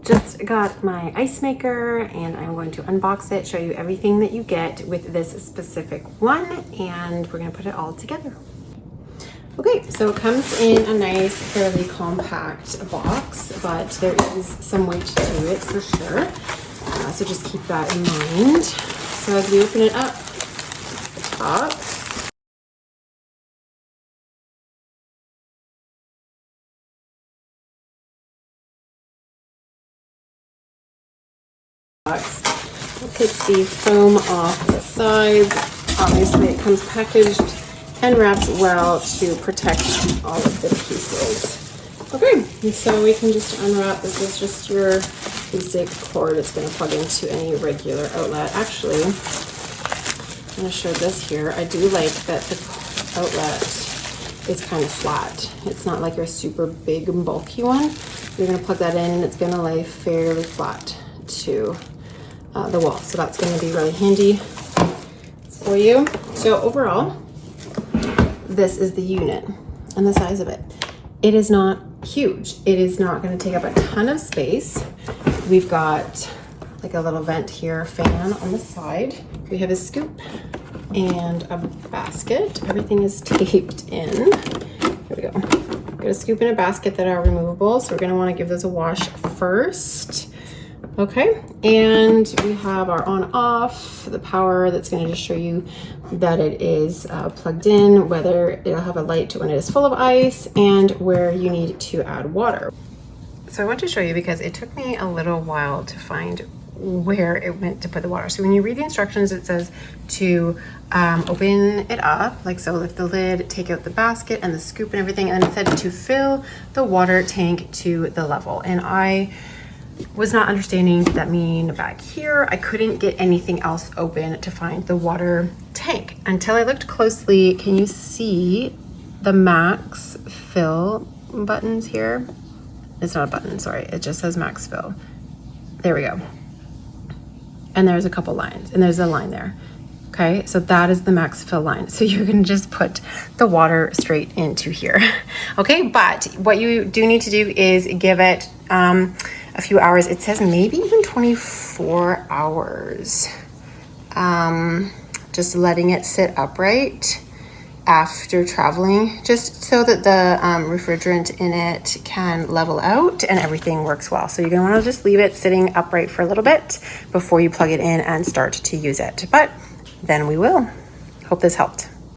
just got my ice maker and I'm going to unbox it, show you everything that you get with this specific one, and we're gonna put it all together. Okay, so it comes in a nice, fairly compact box, but there is some weight to it for sure. So just keep that in mind. So as we open it up, the top, we'll take the foam off the sides. Obviously it comes packaged and wrapped well to protect all of the pieces. Okay, and so we can just unwrap. This is just your basic cord. It's going to plug into any regular outlet. Actually, I'm going to show this here. I do like that the outlet is kind of flat. It's not like your super big and bulky one. You're going to plug that in and it's going to lay fairly flat to the wall. So that's going to be really handy for you. So overall, this is the unit and the size of it. It is not huge. It is not going to take up a ton of space. We've got like a little vent here, fan on the side. We have a scoop and a basket. Everything is taped in. Here we go. Got a scoop and a basket that are removable, so we're going to want to give those a wash first. Okay, and we have our on off, the power that's going to just show you that it is plugged in, whether it'll have a light when it is full of ice, and where you need to add water. So I want to show you because it took me a little while to find where it went to put the water. So when you read the instructions, it says to open it up, like so, lift the lid, take out the basket and the scoop and everything, and it said to fill the water tank to the level. And I was not understanding that mean back here. I couldn't get anything else open to find the water tank until I looked closely. Can you see the max fill buttons here? It's not a button, sorry. It just says max fill. There we go. And there's a couple lines and there's a line there. Okay, so that is the max fill line. So you're gonna just put the water straight into here. Okay, but what you do need to do is give it a few hours. It says maybe even 24 hours. Just letting it sit upright after traveling, just so that the refrigerant in it can level out and everything works well. So you're gonna wanna just leave it sitting upright for a little bit before you plug it in and start to use it. But then we will. Hope this helped.